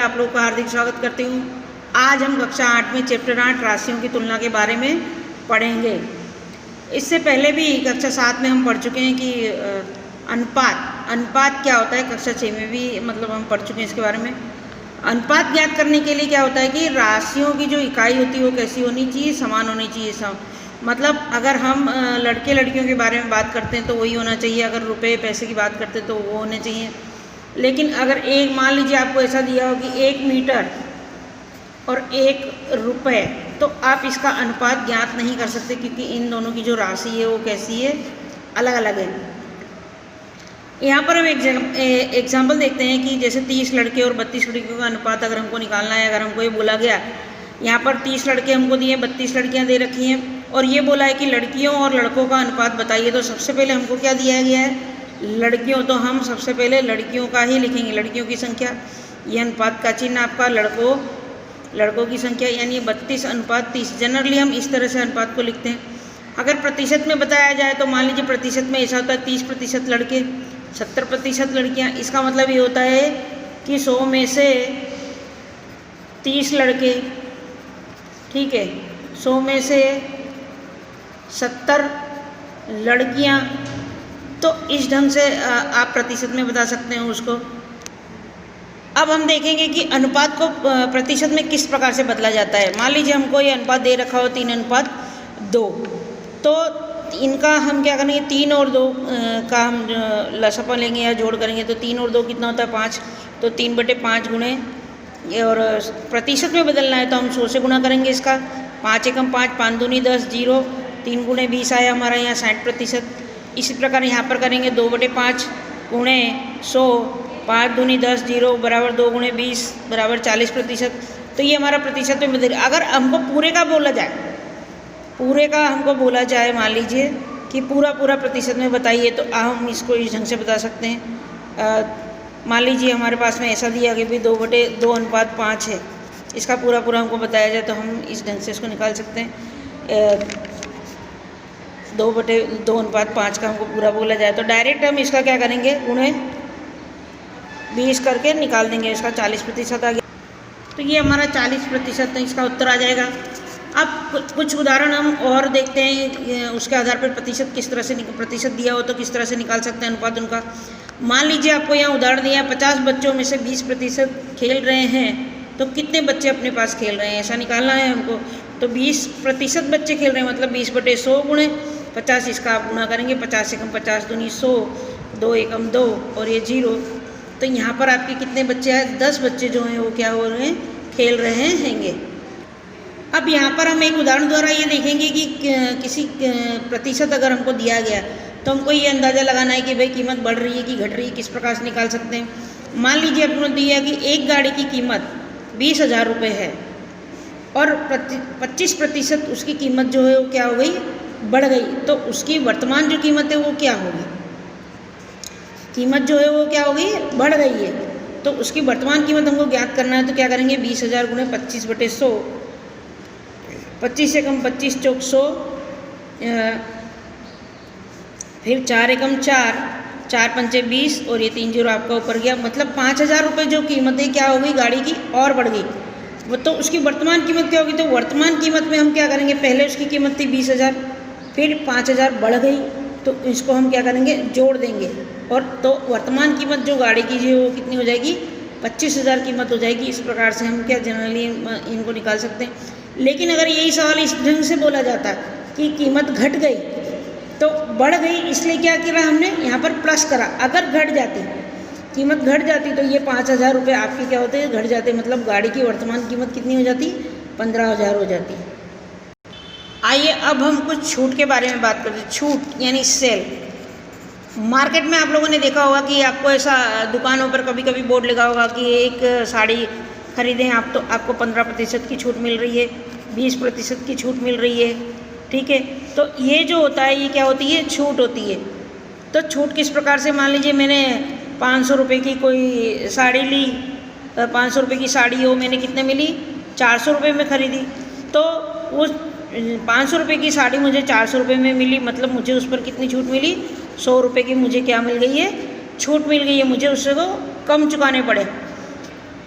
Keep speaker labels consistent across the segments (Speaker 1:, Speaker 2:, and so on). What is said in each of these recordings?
Speaker 1: आप लोगों का हार्दिक स्वागत करती हूँ। आज हम कक्षा 8 में चैप्टर 8 राशियों की तुलना के बारे में पढ़ेंगे। इससे पहले भी कक्षा 7 में हम पढ़ चुके हैं कि अनुपात क्या होता है। कक्षा 6 में भी हम पढ़ चुके हैं इसके बारे में। अनुपात ज्ञात करने के लिए क्या होता है कि राशियों की जो इकाई होती है वो कैसी होनी चाहिए, समान होनी चाहिए। अगर हम लड़के लड़कियों के बारे में बात करते हैं तो वही होना चाहिए, अगर रुपए पैसे की बात करते हैं तो वो होने चाहिए। लेकिन अगर एक मान लीजिए आपको ऐसा दिया हो कि 1 मीटर और 1 रुपए, तो आप इसका अनुपात ज्ञात नहीं कर सकते क्योंकि इन दोनों की जो राशि है वो कैसी है, अलग अलग है। यहाँ पर हम एग्जाम्पल देखते हैं कि जैसे 30 लड़के और 32 लड़कियों का अनुपात अगर हमको निकालना है। अगर हमको ये बोला गया, यहाँ पर 30 लड़के हमको दिए, 32 लड़कियाँ दे रखी हैं और ये बोला है कि लड़कियों और लड़कों का अनुपात बताइए। तो सबसे पहले हमको क्या दिया गया है, लड़कियों, तो हम सबसे पहले लड़कियों का ही लिखेंगे, लड़कियों की संख्या। ये अनुपात का चिन्ह आपका लड़कों की संख्या, यानी 32 अनुपात 30। जनरली हम इस तरह से अनुपात को लिखते हैं। अगर प्रतिशत में बताया जाए तो मान लीजिए प्रतिशत में ऐसा होता है 30% लड़के, 70% लड़कियाँ। इसका मतलब ये होता है कि 100 में से 30 लड़के, ठीक है, 100 में से 70 लड़कियाँ। तो इस ढंग से आप प्रतिशत में बता सकते हैं उसको। अब हम देखेंगे कि अनुपात को प्रतिशत में किस प्रकार से बदला जाता है। मान लीजिए हमको ये अनुपात दे रखा हो 3:2, तो इनका हम क्या करेंगे, 3 और 2 का हम लसापा लेंगे या जोड़ करेंगे। तो 3 और 2 कितना होता है, 5। तो 3/5 गुणे, और प्रतिशत में बदलना है तो हम 100 से गुणा करेंगे इसका। 5 एकम 5, 5 दूनी 10, 0, 3 गुणे 20 आया हमारा यहाँ 60%। इसी प्रकार यहाँ पर करेंगे 2/5 गुणे 100, 5 दूनी 10, 0 बराबर 2 गुणे 20 बराबर 40%। तो ये हमारा प्रतिशत में बदल। अगर हमको पूरे का हमको बोला जाए, मान लीजिए कि पूरा प्रतिशत में बताइए, तो हम इसको इस ढंग से बता सकते हैं। मान लीजिए हमारे पास में ऐसा दिया कि भाई 2/2 अनुपात 5 है। इसका पूरा हमको बताया जाए तो हम इस ढंग से इसको निकाल सकते हैं। 2/2 अनुपात 5 का हमको पूरा बोला जाए तो डायरेक्ट हम इसका क्या करेंगे, गुणे 20 करके निकाल देंगे। इसका 40% आ गया, तो ये हमारा 40% इसका उत्तर आ जाएगा। अब कुछ उदाहरण हम और देखते हैं, उसके आधार पर प्रतिशत किस तरह से प्रतिशत दिया हो तो किस तरह से निकाल सकते हैं अनुपात उनका। मान लीजिए आपको यहाँ उदाहरण दिया है 50 बच्चों में से 20% खेल रहे हैं, तो कितने बच्चे अपने पास खेल रहे हैं ऐसा निकालना है हमको। तो 20% बच्चे खेल रहे हैं मतलब 20/100 गुणे 50, इसका आप गुणा करेंगे। 50 एकम 50 दूनी 100, 2 एकम 2 और ये 0। तो यहाँ पर आपके कितने बच्चे हैं, 10 बच्चे जो हैं वो क्या हो रहे हैं, खेल रहे हैंगे। अब यहाँ पर हम एक उदाहरण द्वारा ये देखेंगे कि किसी प्रतिशत अगर हमको दिया गया तो हमको ये अंदाज़ा लगाना है कि भाई कीमत बढ़ रही है कि घट रही है, किस प्रकार से निकाल सकते हैं। मान लीजिए आपको दिया कि एक गाड़ी की कीमत 20,000 रुपये है और 25% उसकी कीमत जो है वो क्या हो गई, बढ़ गई। तो उसकी वर्तमान जो कीमत है वो क्या होगी, कीमत जो है वो क्या होगी, बढ़ गई है। तो उसकी वर्तमान कीमत हमको ज्ञात करना है तो क्या करेंगे, 20,000 गुणे 25/100, 25 एकम 25 चौक 100, फिर 4 एकम 4, 4 पंचे 20 और ये 3 0 आपका ऊपर गया। मतलब 5,000 रुपये जो कीमत है क्या हो गई, गाड़ी की और बढ़ गई। वो तो उसकी वर्तमान कीमत क्या होगी, तो वर्तमान कीमत में हम क्या करेंगे, पहले उसकी कीमत थी 20,000, फिर 5,000 बढ़ गई तो इसको हम क्या करेंगे, जोड़ देंगे। और तो वर्तमान कीमत जो गाड़ी की जो वो कितनी हो जाएगी, 25,000 कीमत हो जाएगी। इस प्रकार से हम क्या जनरली इनको निकाल सकते हैं। लेकिन अगर यही सवाल इस ढंग से बोला जाता कि कीमत घट गई तो बढ़ गई, इसलिए क्या करा हमने यहाँ पर प्लस करा। अगर घट जाती, कीमत घट जाती तो ये 5,000 रुपये आपके क्या होते, घट जाते। मतलब गाड़ी की वर्तमान कीमत कितनी हो जाती, 15,000 हो जाती। आइए अब हम कुछ छूट के बारे में बात करते हैं। छूट यानी सेल। मार्केट में आप लोगों ने देखा होगा कि आपको ऐसा दुकानों पर कभी कभी बोर्ड लगा होगा कि एक साड़ी खरीदें आप तो आपको 15% की छूट मिल रही है, 20% की छूट मिल रही है, ठीक है। तो ये जो होता है ये क्या होती है, छूट होती है। तो छूट किस प्रकार से, मान लीजिए मैंने 500 रुपये की कोई साड़ी ली, 500 रुपये की साड़ी हो, मैंने कितने मिली, 400 रुपये में ख़रीदी। तो उस 500 रुपये की साड़ी मुझे 400 रुपये में मिली, मतलब मुझे उस पर कितनी छूट मिली, 100 रुपये की मुझे क्या मिल गई है, छूट मिल गई है। मुझे उससे को कम चुकाने पड़े।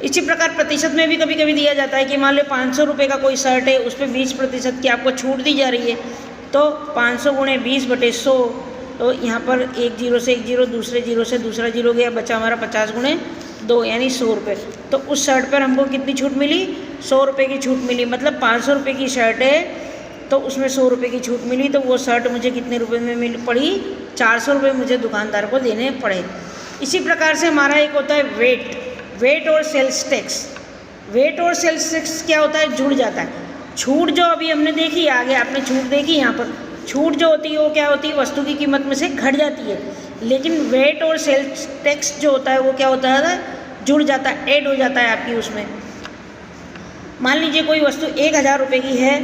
Speaker 1: इसी प्रकार प्रतिशत में भी कभी कभी दिया जाता है कि मान लो 500 रुपये का कोई शर्ट है, उस पर 20% की आपको छूट दी जा रही है, तो 500 गुणे 20/100, तो यहाँ पर एक जीरो से एक जीरो, दूसरे जीरो से दूसरा जीरो गया, बचा हमारा 50 गुणे 2 यानी 100 रुपये। तो उस शर्ट पर हमको कितनी छूट मिली? 100 रुपये की छूट मिली। मतलब 500 रुपये की शर्ट है तो उसमें 100 रुपये की छूट मिली, तो वो शर्ट मुझे कितने रुपये में मिल पड़ी? 400 रुपये मुझे दुकानदार को देने पड़े। इसी प्रकार से हमारा एक होता है वेट और सेल्स टैक्स। वेट और सेल्स टैक्स क्या होता है? जुड़ जाता है। छूट जो अभी हमने देखी, आगे आपने छूट देखी, यहाँ पर छूट जो होती है वो क्या होती है? वस्तु की कीमत में से घट जाती है। लेकिन वेट और सेल्स टैक्स जो होता है वो क्या होता है? जुड़ जाता है, ऐड हो जाता है आपकी उसमें। मान लीजिए कोई वस्तु 1000 रुपये की है,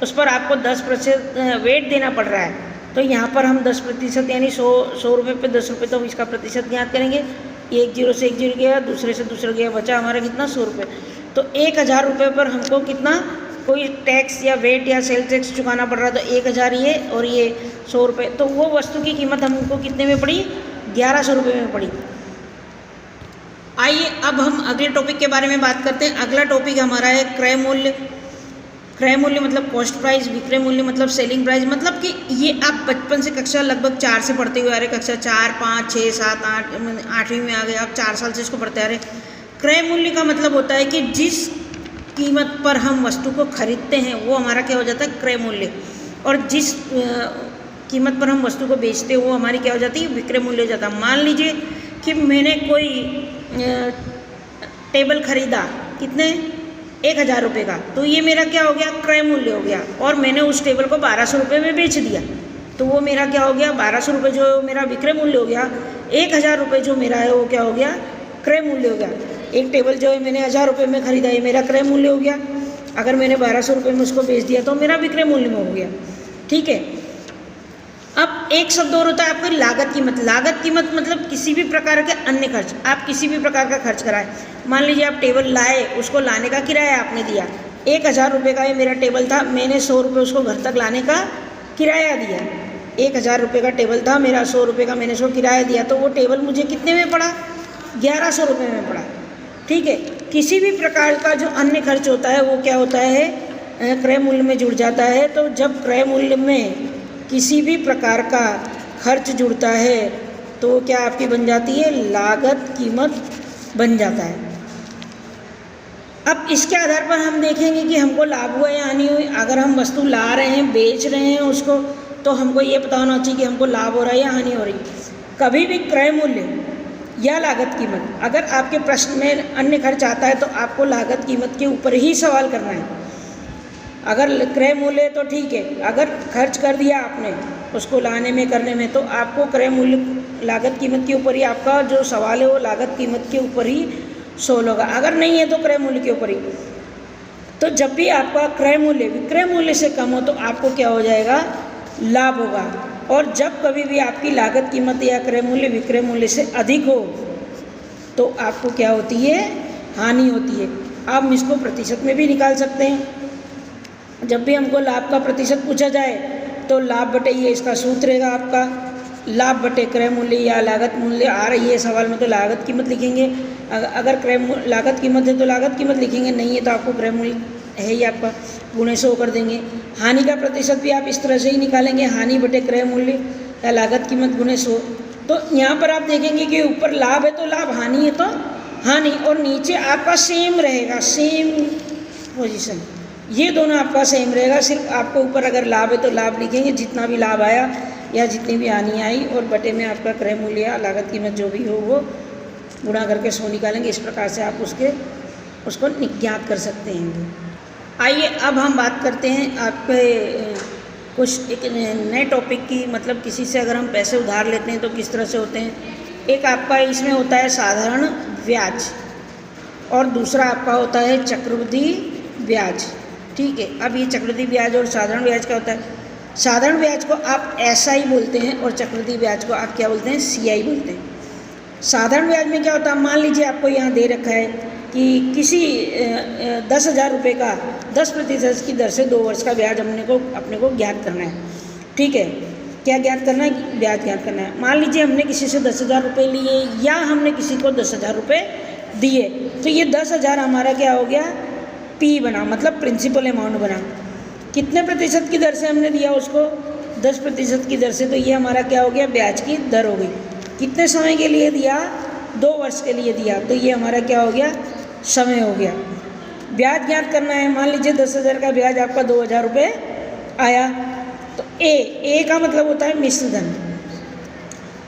Speaker 1: उस पर आपको 10% वेट देना पड़ रहा है, तो यहाँ पर हम 10% यानी 100 रुपये पे 10 रुपये, तो इसका प्रतिशत ज्ञात करेंगे। एक जीरो से एक जीरो गया, दूसरे से दूसरा गया, बचा हमारा कितना? 100 रुपये। तो 1000 रुपये पर हमको कितना कोई टैक्स या वेट या सेल टैक्स चुकाना पड़ रहा है, तो 1000 ये और ये 100 रुपये, तो वो वस्तु की कीमत हमको कितने में पड़ी? 1100 रुपये में पड़ी। आइए अब हम अगले टॉपिक के बारे में बात करते हैं। अगला टॉपिक हमारा है क्रय मूल्य। क्रय मूल्य मतलब कॉस्ट प्राइस, विक्रय मूल्य मतलब सेलिंग प्राइस। मतलब कि ये आप बचपन से कक्षा लगभग 4 से पढ़ते हुए आ रहे, कक्षा 4, 5, 6, 7, 8, 8वीं में आ गए, आप 4 साल से इसको पढ़ते आ रहे। क्रय मूल्य का मतलब होता है कि जिस कीमत पर हम वस्तु को खरीदते हैं वो हमारा क्या हो जाता है? क्रय मूल्य। और जिस कीमत पर हम वस्तु को बेचते हैं वो हमारी क्या हो जाती है? विक्रय मूल्य हो जाता है। मान लीजिए कि मैंने कोई टेबल खरीदा, कितने? 1000 रुपये का, तो ये मेरा क्या हो गया? क्रय मूल्य हो गया। और मैंने उस टेबल को 1200 रुपये में बेच दिया, तो वो मेरा क्या हो गया? 1200 रुपये जो मेरा विक्रय मूल्य हो गया। 1000 रुपये जो मेरा है वो क्या हो गया? क्रय मूल्य हो गया। एक टेबल जो है मैंने 1000 रुपये में खरीदा, ये मेरा क्रय मूल्य हो गया। अगर मैंने 1200 रुपये में उसको बेच दिया तो मेरा विक्रय मूल्य में हो गया। ठीक है। अब एक शब्द और होता है आपकी लागत कीमत। लागत कीमत मतलब किसी भी प्रकार के अन्य खर्च, आप किसी भी प्रकार का खर्च कराए। मान लीजिए आप टेबल लाए, उसको लाने का किराया आपने दिया, 1000 रुपये का ये मेरा टेबल था, मैंने 100 रुपये उसको घर तक लाने का किराया दिया। 1000 रुपये का टेबल था मेरा, 100 रुपये का मैंने उसको किराया दिया, तो वो टेबल मुझे कितने में पड़ा? 1100 रुपये में पड़ा। ठीक है। किसी भी प्रकार का जो अन्य खर्च होता है वो क्या होता है? क्रय मूल्य में जुड़ जाता है। तो जब क्रय मूल्य में किसी भी प्रकार का खर्च जुड़ता है तो क्या आपकी बन जाती है? लागत कीमत बन जाता है। अब इसके आधार पर हम देखेंगे कि हमको लाभ हुआ या हानि हुई। अगर हम वस्तु ला रहे हैं, बेच रहे हैं उसको, तो हमको ये पता होना चाहिए कि हमको लाभ हो रहा है या हानि हो रही। कभी भी क्रय मूल्य या लागत कीमत, अगर आपके प्रश्न में अन्य खर्च आता है तो आपको लागत कीमत के ऊपर ही सवाल करना है। अगर क्रय मूल्य है तो ठीक है, अगर खर्च कर दिया आपने उसको लाने में करने में, तो आपको क्रय मूल्य लागत कीमत के ऊपर ही आपका जो सवाल है वो लागत कीमत के ऊपर ही सोल्व होगा। अगर नहीं है तो क्रय मूल्य के ऊपर ही। तो जब भी आपका क्रय मूल्य विक्रय मूल्य से कम हो तो आपको क्या हो जाएगा? लाभ होगा। और जब कभी भी आपकी लागत कीमत या क्रय मूल्य विक्रय मूल्य से अधिक हो तो आपको क्या होती है? हानि होती है। आप इसको प्रतिशत में भी निकाल सकते हैं। जब भी हमको लाभ का प्रतिशत पूछा जाए तो लाभ बटे ये इसका सूत्र रहेगा आपका, लाभ बटे क्रय मूल्य या लागत मूल्य आ रही है सवाल में तो लागत कीमत लिखेंगे। अगर लागत कीमत है तो लागत कीमत लिखेंगे, नहीं है तो आपको क्रय मूल्य है ही आपका गुणे 100 कर देंगे। हानि का प्रतिशत भी आप इस तरह से ही निकालेंगे, हानि बटे क्रय मूल्य या लागत कीमत गुणे 100। तो यहाँ पर आप देखेंगे कि ऊपर लाभ है तो लाभ, हानि है तो हानि, और नीचे आपका सेम रहेगा, सेम पोजीशन, ये दोनों आपका सेम रहेगा। सिर्फ आपको ऊपर अगर लाभ है तो लाभ लिखेंगे, जितना भी लाभ आया या जितनी भी हानि आई, और बटे में आपका क्रय मूल्य या लागत कीमत जो भी हो वो गुणा करके 100 निकालेंगे। इस प्रकार से आप उसको ज्ञात कर सकते हैं। आइए अब हम बात करते हैं आपके कुछ एक नए टॉपिक की, मतलब किसी से अगर हम पैसे उधार लेते हैं तो किस तरह से होते हैं। एक आपका इसमें होता है साधारण ब्याज और दूसरा आपका होता है चक्रवृद्धि ब्याज। ठीक है। अब ये चक्रवृद्धि ब्याज और साधारण ब्याज क्या होता है? साधारण ब्याज को आप SI बोलते हैं और चक्रवृद्धि ब्याज को आप क्या बोलते हैं? CI बोलते हैं। साधारण ब्याज में क्या होता है? मान लीजिए आपको यहाँ दे रखा है कि किसी 10,000 रुपये का 10% की दर से 2 वर्ष का ब्याज अपने को ज्ञात करना है। ठीक है। क्या ज्ञात करना है? ब्याज ज्ञात करना है। मान लीजिए हमने किसी से 10,000 रुपये लिए या हमने किसी को 10,000 रुपये दिए, तो ये 10,000 हमारा क्या हो गया, पी बना, मतलब प्रिंसिपल अमाउंट बना। कितने प्रतिशत की दर से हमने दिया उसको, 10% की दर से, तो ये हमारा क्या हो गया, ब्याज की दर हो गई। कितने समय के लिए दिया, 2 वर्ष के लिए दिया, तो ये हमारा क्या हो गया, समय हो गया। ब्याज ज्ञात करना है, मान लीजिए 10,000 का ब्याज आपका 2,000 रुपये आया, तो ए का मतलब होता है मिश्र धन।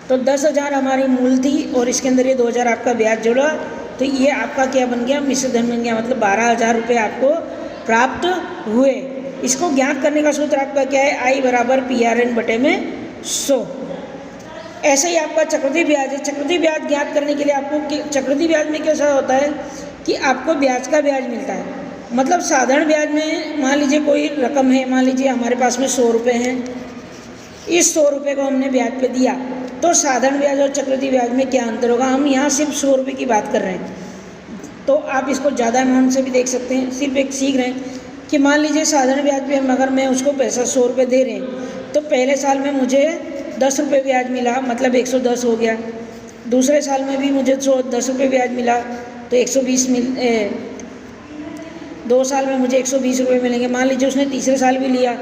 Speaker 1: तो 10,000 हमारी मूल थी और इसके अंदर ये 2,000 आपका ब्याज जोड़ा, तो ये आपका क्या बन गया, मिश्र धन बन गया, मतलब 12,000 रुपये आपको प्राप्त हुए। इसको ज्ञात करने का सूत्र आपका क्या है, आई बराबर PRN बटे में 100। ऐसे ही आपका चक्रवृद्धि ब्याज है। चक्रवृद्धि ब्याज ज्ञात करने के लिए आपको, चक्रवृद्धि ब्याज में कैसा होता है कि आपको ब्याज का ब्याज मिलता है। मतलब साधारण ब्याज में मान लीजिए कोई रकम है, मान लीजिए हमारे पास में 100 रुपये हैं, इस 100 रुपये को हमने ब्याज पे दिया, तो साधारण ब्याज और चक्रवृद्धि ब्याज में क्या अंतर होगा, हम यहाँ सिर्फ 100 रुपये की बात कर रहे हैं। तो आप इसको ज़्यादा अमाउंट से भी देख सकते हैं, सिर्फ एक सीख रहे हैं कि मान लीजिए साधारण ब्याज पे अगर मैं उसको पैसा 100 रुपये दे रहे हैं, तो पहले साल में मुझे 10 रुपये ब्याज मिला, मतलब 110 हो गया। दूसरे साल में भी मुझे 10 रुपये ब्याज मिला, तो 120 2 साल में मुझे 120 रुपये मिलेंगे। मान लीजिए उसने तीसरे साल भी लिया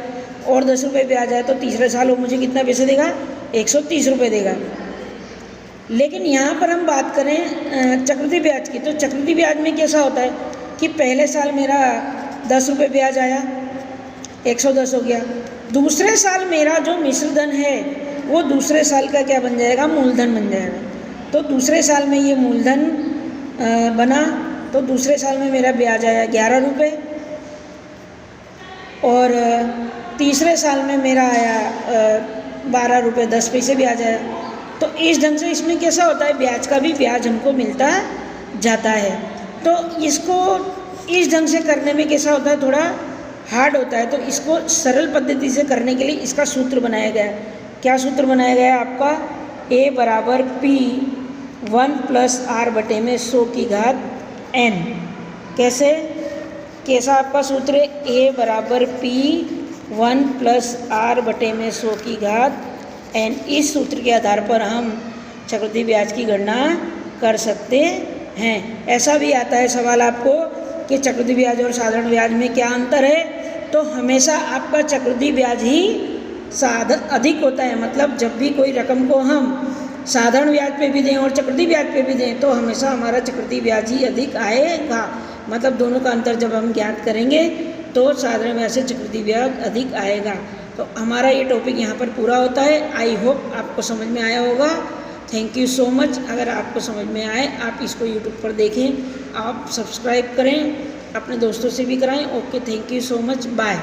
Speaker 1: और 10 रुपये ब्याज आया, तो तीसरे साल वो मुझे कितना पैसे देगा, 130 रुपये देगा। लेकिन यहाँ पर हम बात करें चक्रवृद्धि ब्याज की, तो चक्रवृद्धि ब्याज में कैसा होता है कि पहले साल मेरा 10 रुपये ब्याज आया, 110 हो गया। दूसरे साल मेरा जो मिश्र धन है वो दूसरे साल का क्या बन जाएगा, मूलधन बन जाएगा। तो दूसरे साल में ये मूलधन बना, तो दूसरे साल में मेरा ब्याज आया 11 रुपये और तीसरे साल में मेरा आया 12 रुपये 10 पैसे ब्याज आया। तो इस ढंग से इसमें कैसा होता है, ब्याज का भी ब्याज हमको मिलता जाता है। तो इसको इस ढंग से करने में कैसा होता है, थोड़ा हार्ड होता है। तो इसको सरल पद्धति से करने के लिए इसका सूत्र बनाया गया है। क्या सूत्र बनाया गया है आपका, A बराबर P1 + R बटे में 100 की घात n। कैसा आपका सूत्र है, A बराबर P1 + R बटे में 100 की घात n। इस सूत्र के आधार पर हम चक्रवृद्धि ब्याज की गणना कर सकते हैं। ऐसा भी आता है सवाल आपको कि चक्रवृद्धि ब्याज और साधारण ब्याज में क्या अंतर है, तो हमेशा आपका चक्रवृद्धि ब्याज ही अधिक होता है। मतलब जब भी कोई रकम को हम साधारण ब्याज पे भी दें और चक्रवृद्धि ब्याज पे भी दें, तो हमेशा हमारा चक्रवृद्धि ब्याज ही अधिक आएगा। मतलब दोनों का अंतर जब हम ज्ञात करेंगे तो साधारण ब्याज से चक्रवृद्धि ब्याज अधिक आएगा। तो हमारा ये टॉपिक यहाँ पर पूरा होता है। आई होप आपको समझ में आया होगा। Thank you so much. अगर आपको समझ में आए, आप इसको यूट्यूब पर देखें, आप सब्सक्राइब करें, अपने दोस्तों से भी कराएं। Okay, thank you so much, bye.